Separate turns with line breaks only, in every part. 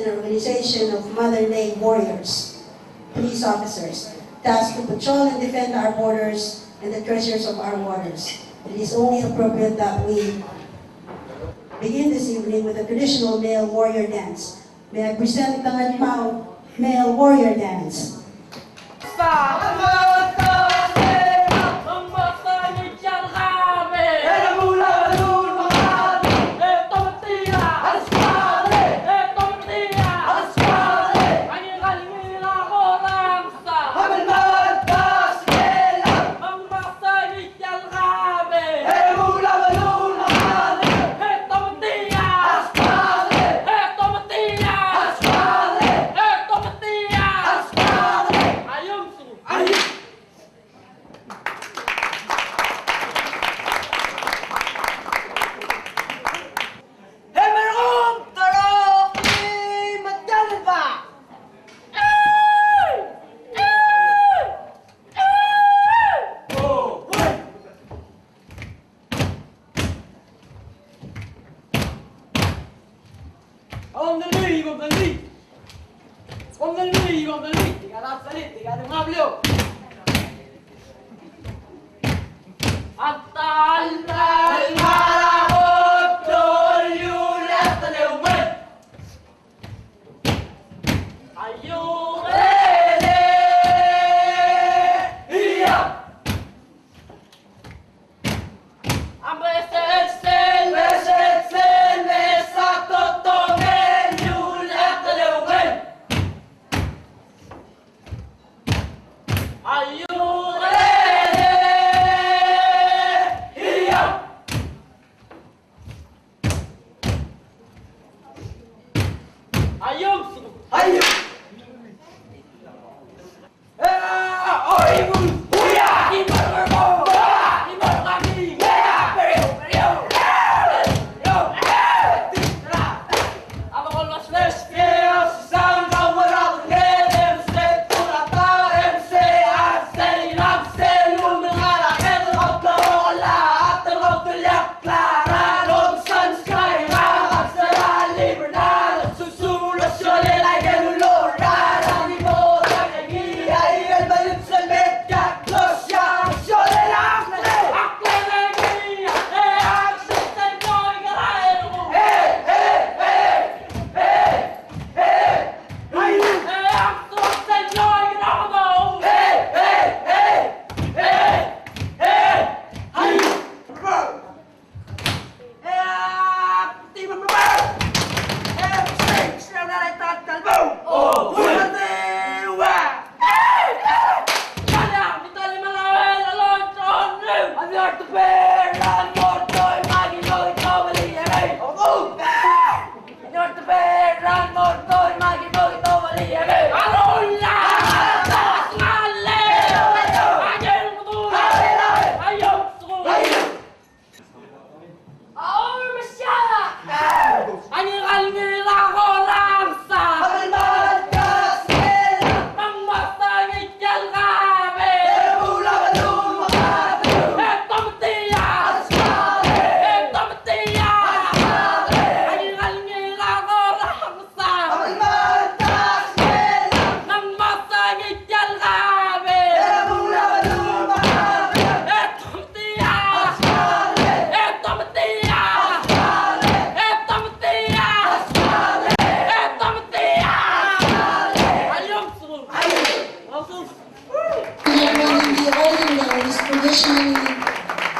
an organization of modern-day warriors, police officers, tasked to patrol and defend our borders and the treasures of our waters. It is only appropriate that we begin this evening with a traditional male warrior dance. May I present the Halimao male warrior dance.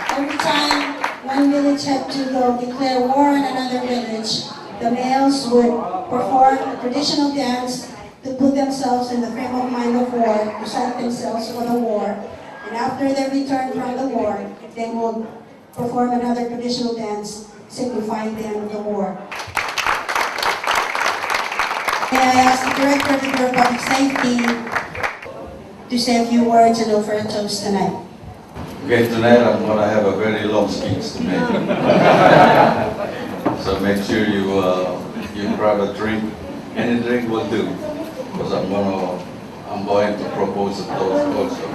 Every time one village had to go declare war on another village, the males would perform a traditional dance to put themselves in the frame of mind of war, to set themselves for the war. And after they return from the war, they would perform another traditional dance signifying the end of the war. May I ask the Director of the Bureau of Public Safety to say a few words and offer a toast tonight.
Okay, tonight I'm going to have a very long speech to make. So make sure you grab a drink. Any drink will do, because I'm going to propose a toast also.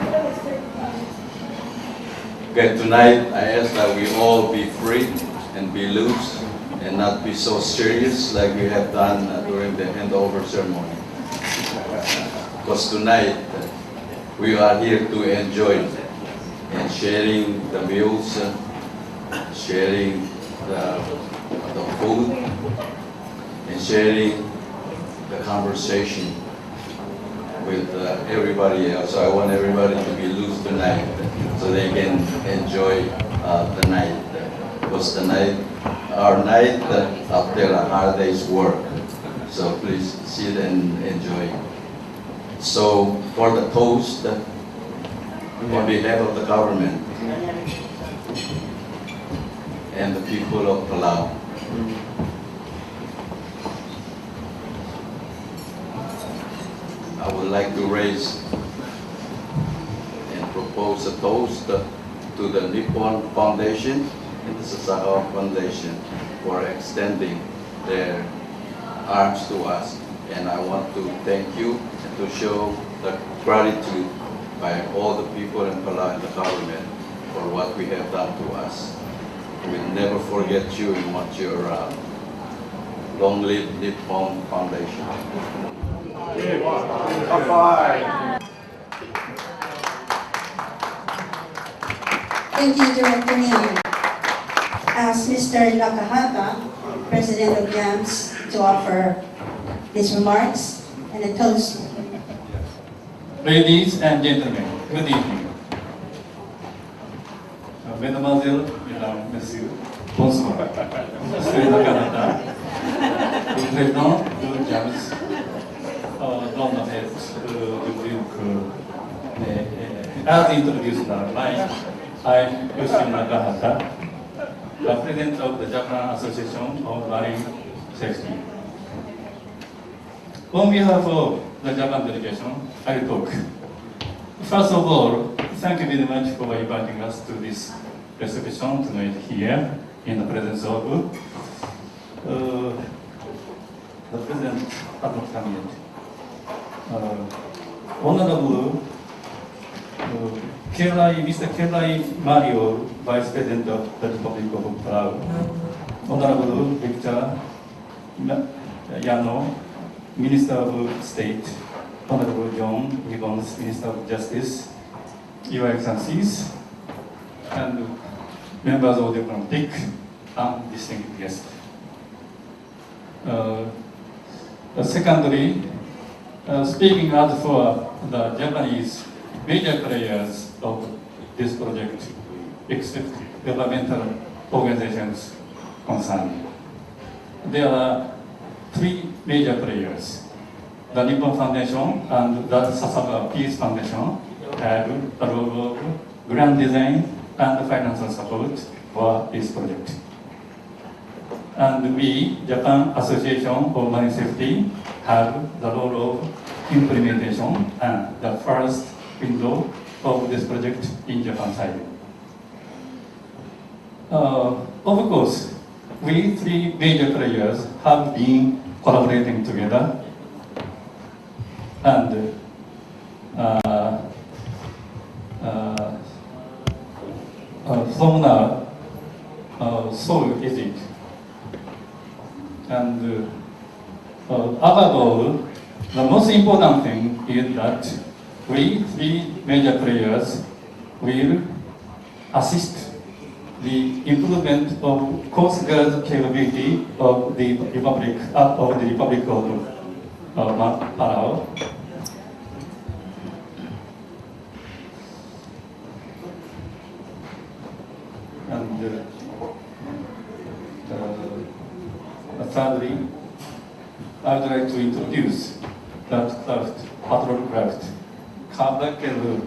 Okay, tonight I ask that we all be free and be loose and not be so serious like we have done during the handover ceremony. Because tonight we are here to enjoy and sharing the meals, sharing the food, and sharing the conversation with everybody else. So I want everybody to be loose tonight so they can enjoy the night. Because our night after a hard day's work. So please sit and enjoy. So for the toast, on behalf of the government and the people of Palau, I would like to raise and propose a toast to the Nippon Foundation and the Sasakawa Foundation for extending their arms to us. And I want to thank you and to show the gratitude by all the people in Palau and the government for what we have done to us. We'll never forget you and want you around. Long live Nippon Foundation.
Thank you, Director Yang. Ask Mr. Nakahata, President of YAMS, to offer his remarks and a toast.
Ladies and gentlemen, good evening. Mademoiselle, Mesdames, Messieurs, bonsoir. Je suis Nakahata, le président de YAMS, dans la tête du groupe. As introduced by I'm Yoshi Nakahata, the President of the Japan Association of Marine Safety. On behalf of the Japan delegation, I will talk. First of all, thank you very much for inviting us to this reception tonight here in the presence of the President had not come yet. Honorable Mr. Kelai Mario, Vice President of the Republic of Palau, Honorable Victor Yano, Minister of State, Honorable John Gibbons, Minister of Justice, Your Excellencies, and members of the diplomatic and distinguished guests. Secondly, speaking as for the Japanese major players of this project, except governmental organizations concerned. There are three major players. The Nippon Foundation and the Sasakawa Peace Foundation have a role of grand design and financial support for this project. And we, Japan Association of Marine Safety, have the role of implementation and the first window of this project in Japan side. Of course, we three major players have been collaborating together, and from now, so is it. And above all, the most important thing is that we three major players will assist the improvement of Coast Guard capability of the Republic of Palau. And thirdly, I would like to introduce that craft, patrol craft, Kabekel.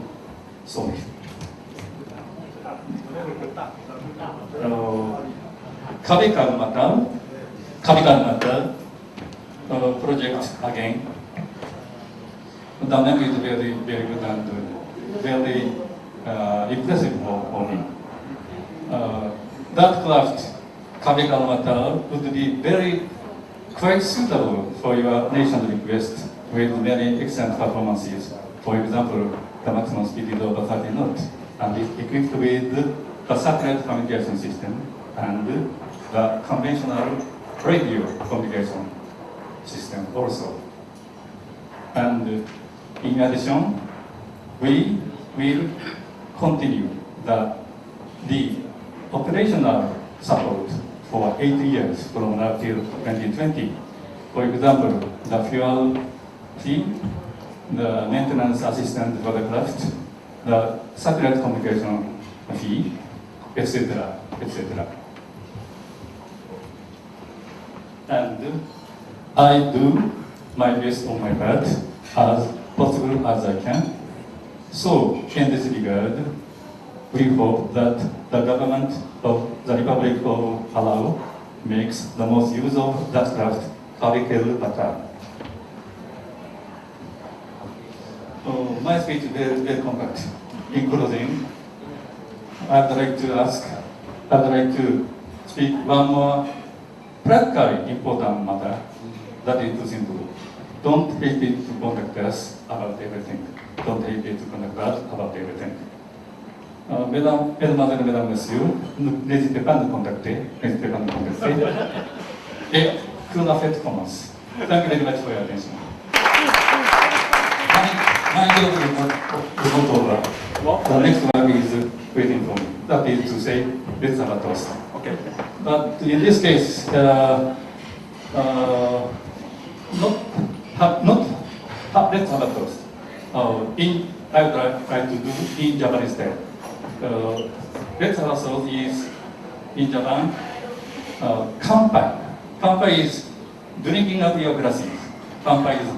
Sorry. Kabekel matter project again. The name is very, very good and very impressive for me. That craft, Kabekel matter, would be very quite suitable for your nation's request with very excellent performances. For example, the maximum speed is over 30 knots and is equipped with the satellite communication system and the conventional radio communication system also. And in addition, we will continue the operational support for 8 years from now till 2020. For example, the fuel fee, the maintenance assistance for the craft, the satellite communication fee, etc., etc. And I do my best on my part as possible as I can. So, in this regard, we hope that the government of the Republic of Palau makes the most use of that craft, Kabekel pattern. So my speech is very compact. In closing, I'd like to speak one more practically important matter, that is too simple. Don't hesitate to contact us about everything. Don't hesitate to contact us about everything. Mesdames, mesdames, messieurs, n'hésitez pas à nous contacter, et que la fête commence. Thank you very much for your attention. My job is not over. The next one is waiting for me. That is to say, let's have a toast. Okay. But in this case, let's have a toast. I would try to do in Japanese style. Let's have a toast is in Japan. Kanpai. Kanpai is drinking up your glasses. Kanpai is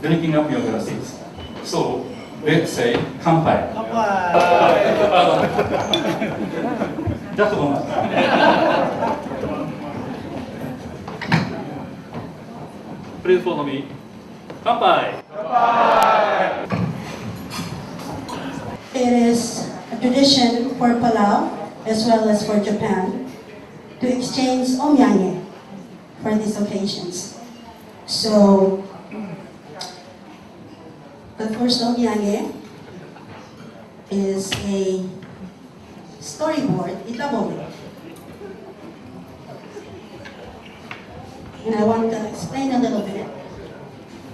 drinking up your glasses. So let's say kanpai. Just one more. Please follow me. Kanpai.
It is a tradition for Palau, as well as for Japan, to exchange omyage for these occasions. So, the first omyage is a storyboard, itabory. And I want to explain a little bit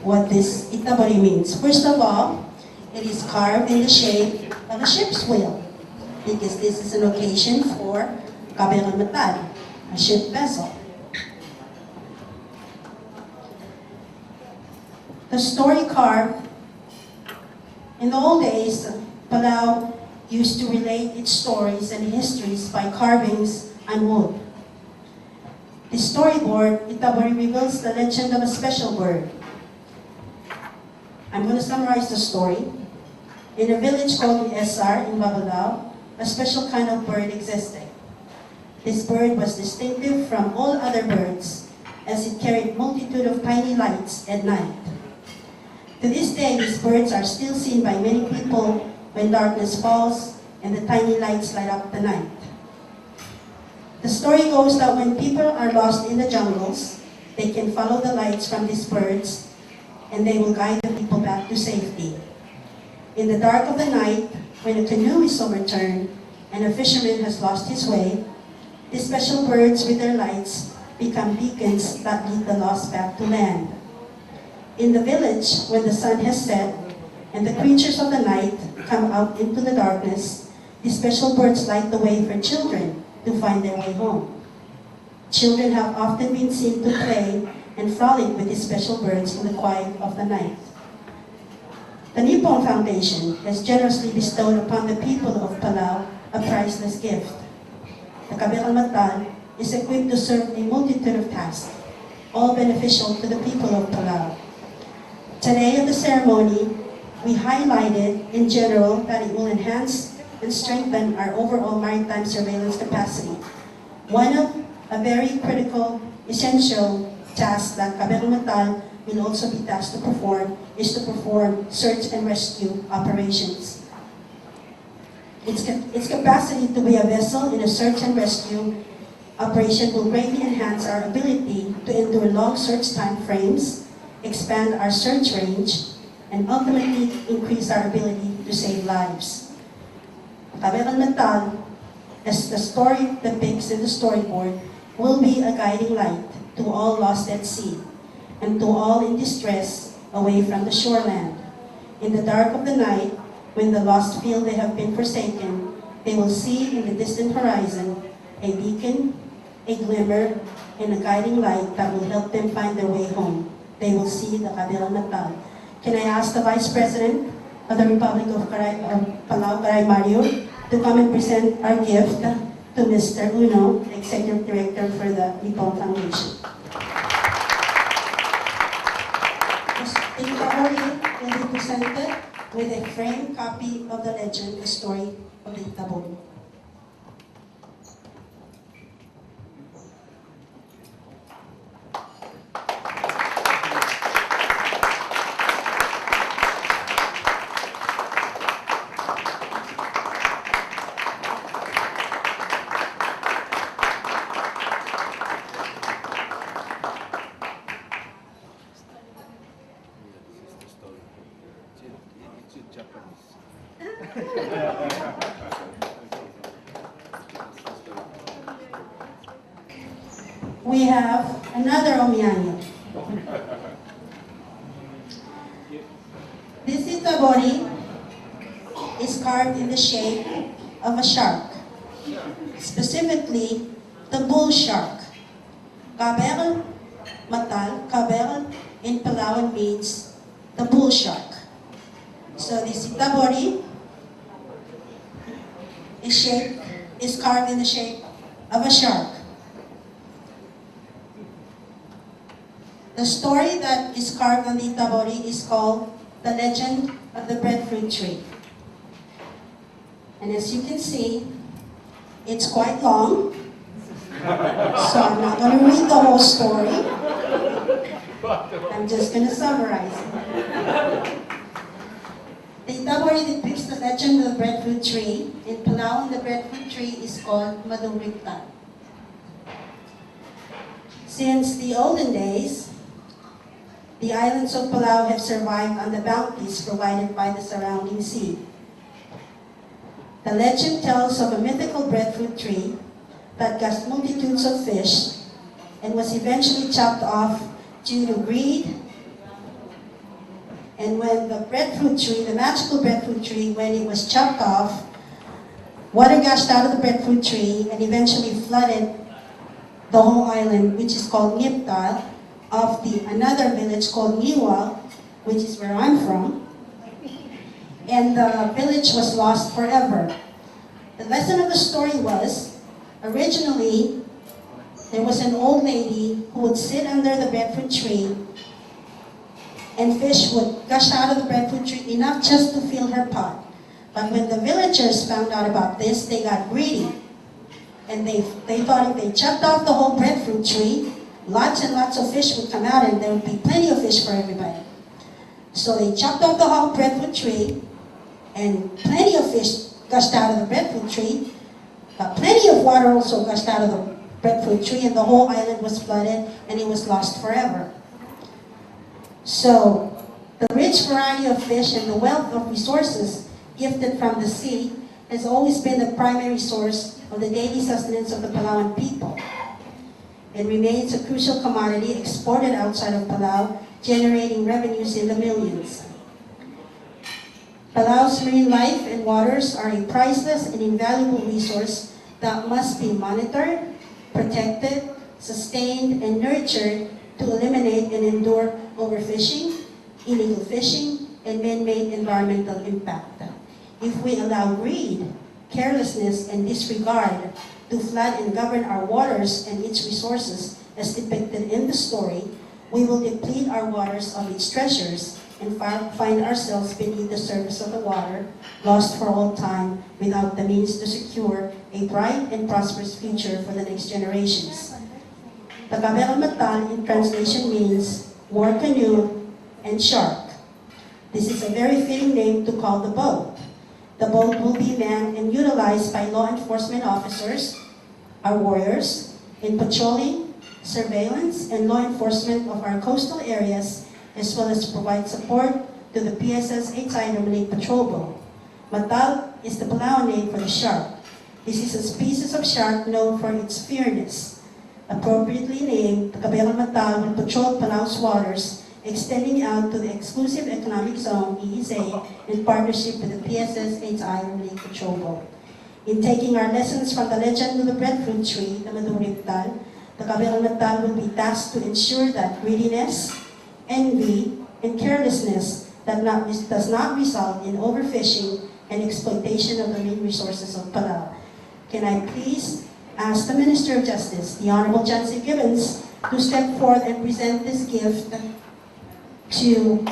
what this itabory means. First of all, it is carved in the shape of a ship's wheel, because this is an occasion for Kabekel, a ship vessel. The story carved, in the old days, Palau used to relate its stories and histories by carvings on wood. The storyboard, itabory, reveals the legend of a special bird. I'm going to summarize the story. In a village called SR in Babalao, a special kind of bird existed. This bird was distinctive from all other birds, as it carried multitude of tiny lights at night. To this day, these birds are still seen by many people when darkness falls and the tiny lights light up the night. The story goes that when people are lost in the jungles, they can follow the lights from these birds and they will guide the people back to safety. In the dark of the night, when a canoe is overturned and a fisherman has lost his way, these special birds with their lights become beacons that lead the lost back to land. In the village, when the sun has set and the creatures of the night come out into the darkness, these special birds light the way for children to find their way home. Children have often been seen to play and frolic with these special birds in the quiet of the night. The Nippon Foundation has generously bestowed upon the people of Palau a priceless gift. The Kabekel is equipped to serve a multitude of tasks, all beneficial to the people of Palau. Today at the ceremony, we highlighted in general that it will enhance and strengthen our overall maritime surveillance capacity. One of a very critical, essential task that Kabekel will also be tasked to perform is to perform search and rescue operations. Its capacity to be a vessel in a search and rescue operation will greatly enhance our ability to endure long search time frames, expand our search range, and ultimately increase our ability to save lives. Kabekel, as the story depicts in the storyboard, will be a guiding light to all lost at sea and to all in distress away from the shoreland. In the dark of the night, when the lost feel they have been forsaken, they will see in the distant horizon a beacon, a glimmer, and a guiding light that will help them find their way home. They will see the Kabekel Natal. Can I ask the Vice President of the Republic of Palau, Caray Mario, to come and present our gift to Mr. Uno, Executive Director for the Nippon Foundation. The itabory will be presented with a framed copy of the legend, the story of the itabory. We have another omianyo. This itabory is carved in the shape of a shark, specifically the bull shark. Kabekel matal, Kabekel in Palawan means the bull shark. So this itabory is carved in the shape of a shark. The story that is carved on the itabory is called The Legend of the Breadfruit Tree. And as you can see, it's quite long, so I'm not going to read the whole story. I'm just going to summarize it. The itabory depicts the legend of the breadfruit tree. In Palawan, the breadfruit tree is called Maduriktan. Since the olden days, the islands of Palau have survived on the bounties provided by the surrounding sea. The legend tells of a mythical breadfruit tree that got multitudes of fish and was eventually chopped off due to greed. And when the breadfruit tree, the magical breadfruit tree, when it was chopped off, water gushed out of the breadfruit tree and eventually flooded the whole island, which is called Niptal, of another village called Niwal, which is where I'm from. And the village was lost forever. The lesson of the story was, originally, there was an old lady who would sit under the breadfruit tree and fish would gush out of the breadfruit tree enough just to fill her pot. But when the villagers found out about this, they got greedy. And they thought if they chopped off the whole breadfruit tree, lots and lots of fish would come out and there would be plenty of fish for everybody. So they chopped off the whole breadfruit tree and plenty of fish gushed out of the breadfruit tree, but plenty of water also gushed out of the breadfruit tree, and the whole island was flooded and it was lost forever. So the rich variety of fish and the wealth of resources gifted from the sea has always been the primary source of the daily sustenance of the Palawan people. It remains a crucial commodity exported outside of Palau, generating revenues in the millions. Palau's marine life and waters are a priceless and invaluable resource that must be monitored, protected, sustained, and nurtured to eliminate and endure overfishing, illegal fishing, and man-made environmental impact. If we allow greed, carelessness, and disregard to flood and govern our waters and its resources as depicted in the story, we will deplete our waters of its treasures and find ourselves beneath the surface of the water, lost for all time, without the means to secure a bright and prosperous future for the next generations. The Kabekel Matan in translation means war canoe and shark. This is a very fitting name to call the boat. The boat will be manned and utilized by law enforcement officers, our warriors, in patrolling, surveillance, and law enforcement of our coastal areas, as well as provide support to the PSS Itabory Patrol Boat. Matal is the Palawan name for the shark. This is a species of shark known for its fierceness. appropriately named the Kabekel will patrol Palau's waters, extending out to the Exclusive Economic Zone, EEZ, in partnership with the PSS HI Lake Patrol Boat. In taking our lessons from the legend of the breadfruit tree, the Maduriptal, the Kabekel will be tasked to ensure that greediness, envy, and carelessness does not result in overfishing and exploitation of the marine resources of Palau. Can I please ask the Minister of Justice, the Honorable Jancy Gibbons, to step forth and present this gift to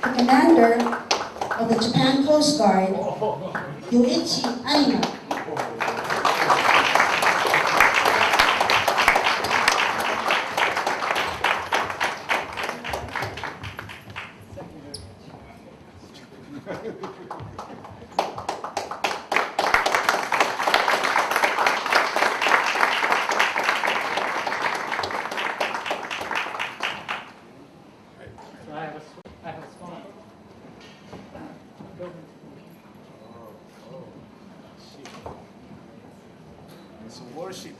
the Commander of the Japan Coast Guard, Yuichi Arima.
I have a small.
It's a worship.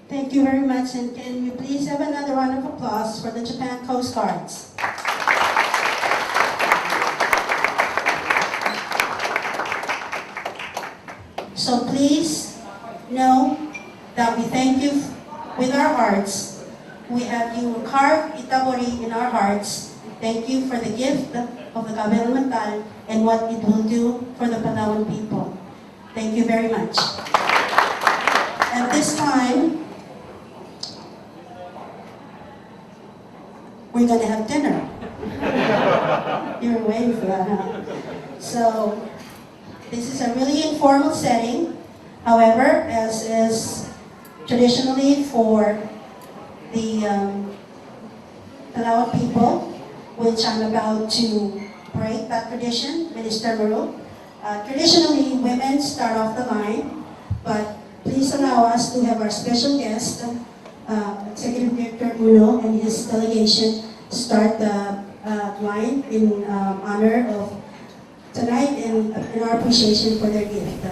Thank you very much, and can we please have another round of applause for the Japan Coast Guards? So please know that we thank you with our hearts. We have you carved itabory in our hearts. Thank you for the gift of the Kabekel and what it will do for the Palawan people. Thank you very much. At this time, we're going to have dinner. You're waiting for that, huh? So, this is a really informal setting. However, as is traditionally for the Palawan people, which I'm about to break that tradition, Minister Maru. Traditionally, women start off the line, but please allow us to have our special guest, Executive Director Uno and his delegation, start the line in honor of tonight and in our appreciation for their gift.